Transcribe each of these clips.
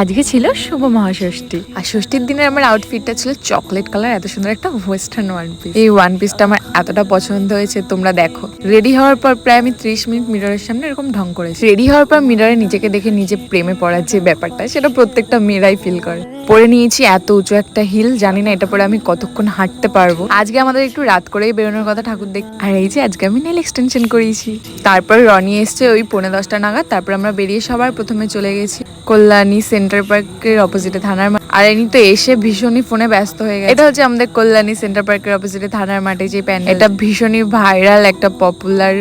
আজকে ছিল শুভ মহাষষ্ঠী, আর ষষ্ঠীর দিনের আমার আউটফিটটা ছিল চকলেট কালার, এত সুন্দর একটা ওয়েস্টার্ন ওয়ান পিস। এই ওয়ান পিসটা আমার এতটা পছন্দ হয়েছে, তোমরা দেখো। রেডি হওয়ার পর প্রায় আমি 30 মিনিট মিররের সামনে এরকম ঢং করেছি। রেডি হওয়ার পর মিররে নিজেকে দেখে নিজে প্রেমে পড়ার যে ব্যাপারটা, সেটা প্রত্যেকটা মেয়েরাই ফিল করে। পরে নিয়েছি এত উঁচু একটা হিল, জানি না এটা পরে আমি কতক্ষণ হাঁটতে পারবো। আজকে আমাদের একটু রাত করেই বেরোনোর কথা ঠাকুর দেখ, আর এই যে আজকে আমি নেল এক্সটেনশন করিয়েছি। তারপর রনি এসছে ওই 10:30 নাগাদ। তারপর আমরা বেরিয়ে সবার প্রথমে চলে গেছি কল্যাণী সেন্টার পার্কের অপোজিটে থানার মাঠ। আর এনি তো এসে ভীষণই ফোনে ব্যস্ত হয়ে গেছে। এটা হচ্ছে আমাদের কল্যাণী সেন্টার পার্কের অপোজিটে থানার মাঠে যে প্যান্ডেল, এটা ভীষণই ভাইরাল একটা পপুলার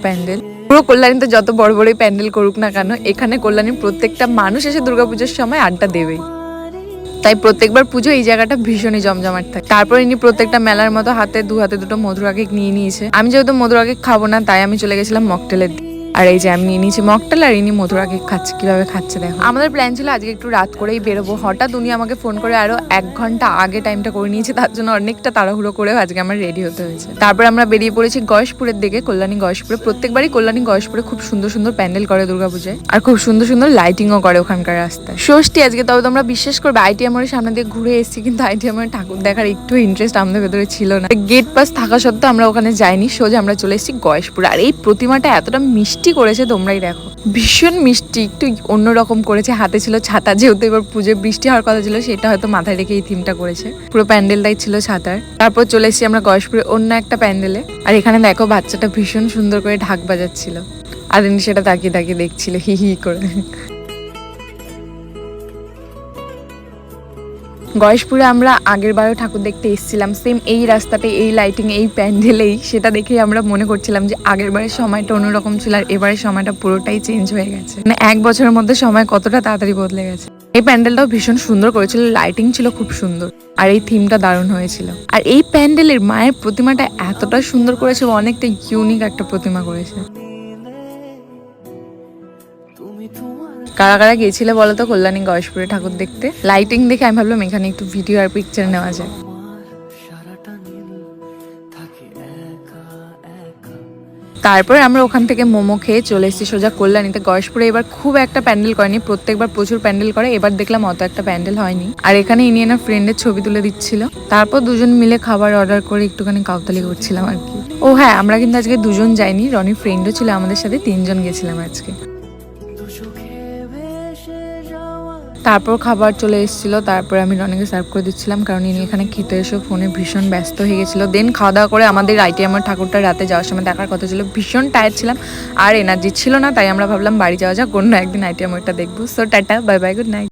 প্যান্ডেল। পুরো কল্যাণীতে যত বড় বড় প্যান্ডেল করুক না কেন, এখানে কল্যাণীর প্রত্যেকটা মানুষ এসে দুর্গাপুজোর সময় আড্ডা দেবেই। তাই প্রত্যেকবার পুজো এই জায়গাটা ভীষণই জমজমাট থাকে। তারপর ইনি প্রত্যেকটা মেলার মতো হাতে দুটো মধুরা কেক নিয়ে নিয়েছে। আমি যেহেতু মধুরা কেক খাবো না, তাই আমি চলে গেছিলাম মকটেলের। আর এই যে আমি নিয়ে নিয়েছি মকটেল, আর ইনি মধুরা কেক খাচ্ছে। কিভাবে খাচ্ছে দেখো। আমাদের প্ল্যান ছিল আজকে একটু রাত করেই বেরোবো। হঠাৎ উনি আমাকে ফোন করে আরো 1 ঘন্টা আগে টাইমটা করে নিয়েছে, তার জন্য অনেকটা তাড়াহুড়ো করেও আজকে আমার রেডি হতে হয়েছে। তারপর আমরা বেরিয়ে পড়েছি গয়েশপুরের দিকে, কল্যাণী গয়েশপুরে। প্রত্যেকবারই কল্যাণী গয়েশপুরে খুব সুন্দর সুন্দর প্যান্ডেল করে দুর্গাপূজায়, আর খুব সুন্দর সুন্দর লাইটিংও করে ওখানকার রাস্তায়। ষষ্ঠী আজকে, তবে তোমরা বিশ্বাস করবে আইটিএমএর সামনে দিয়ে ঘুরে এসেছি, কিন্তু আইটিএমএর ঠাকুর দেখার একটু ইন্টারেস্ট আমাদের ভেতরে ছিল না। গেট পাস থাকা সত্ত্বেও আমরা ওখানে যাইনি, সোজা আমরা চলে এসেছি গয়েশপুর। আর এই প্রতিমাটা এতটা মিষ্টি করেছে তোমরাই দেখো, ভীষণ মিষ্টি, একটু অন্যরকম করেছে। হাতে ছিল ছাতা, যেহেতু এবার পুজোয় বৃষ্টি হওয়ার কথা ছিল, সেটা হয়তো মাথায় রেখে এই থিমটা করেছে। পুরো প্যান্ডেলটাই ছিল ছাতার। তারপর চলে এসেছি আমরা গয়েশপুরে অন্য একটা প্যান্ডেলে। আর এখানে দেখো বাচ্চাটা ভীষণ সুন্দর করে ঢাক বাজাচ্ছিল, আর ইনি সেটা তাকিয়ে তাকিয়ে দেখছিল হি হি করে। গয়েশপুরে আমরা আগের বারও ঠাকুর দেখতে এসেছিলাম, সেম এই রাস্তাতে, এই লাইটিং, এই প্যান্ডেলেই। সেটা দেখেই আমরা মনে করছিলাম যে আগের বারের সময়টা অন্যরকম ছিল, আর এবারের সময়টা পুরোটাই চেঞ্জ হয়ে গেছে। মানে 1 বছরের মধ্যে সময় কতটা তাড়াতাড়ি বদলে গেছে। এই প্যান্ডেলটাও ভীষণ সুন্দর করেছিল, লাইটিং ছিল খুব সুন্দর, আর এই থিমটা দারুণ হয়েছিল। আর এই প্যান্ডেলের মায়ের প্রতিমাটা এতটা সুন্দর করেছে, অনেকটা ইউনিক একটা প্রতিমা করেছে। কারা কারা গিয়েছিলে বলো তো কল্যাণী গয়েশপুরে ঠাকুর দেখতে? লাইটিং দেখে আমি ভাবলাম এখানে একটু ভিডিও আর পিকচার নেওয়া যায়। তারপর আমরা ওখান থেকে মোমো খেয়ে চলে এসেছি সোজা কল্যাণীতে। গয়েশপুরে এবার খুব একটা প্যান্ডেল করেনি, প্রত্যেকবার প্রচুর প্যান্ডেল করে, এবার দেখলাম অত একটা প্যান্ডেল হয়নি। আর এখানে ইনি এনার ফ্রেন্ডের ছবি তুলে দিচ্ছিল। তারপর দুজন মিলে খাবার অর্ডার করে একটুখানি কাউতালি করছিলাম আর কি। ও হ্যাঁ, আমরা কিন্তু আজকে দুজন যাইনি, রনির ফ্রেন্ডও ছিল আমাদের সাথে, 3 জন গেছিলাম আজকে। তারপর খাবার চলে এসেছিল, তারপরে আমি রনিকে সার্ভ করে দিচ্ছিলাম, কারণ ইনি এখানে খেতে এসে ফোনে ভীষণ ব্যস্ত হয়ে গেছিল। দেন খাওয়া দাওয়া করে আমাদের আইটিএমআর ঠাকুরটা রাতে যাওয়ার সময় দেখার কথা ছিল। ভীষণ টায়ার্ড ছিলাম আর এনার্জি ছিল না, তাই আমরা ভাবলাম বাড়ি যাওয়া যাক, অন্য একদিন আইটিএমআরটা দেখবো। So tata, bye bye, good night.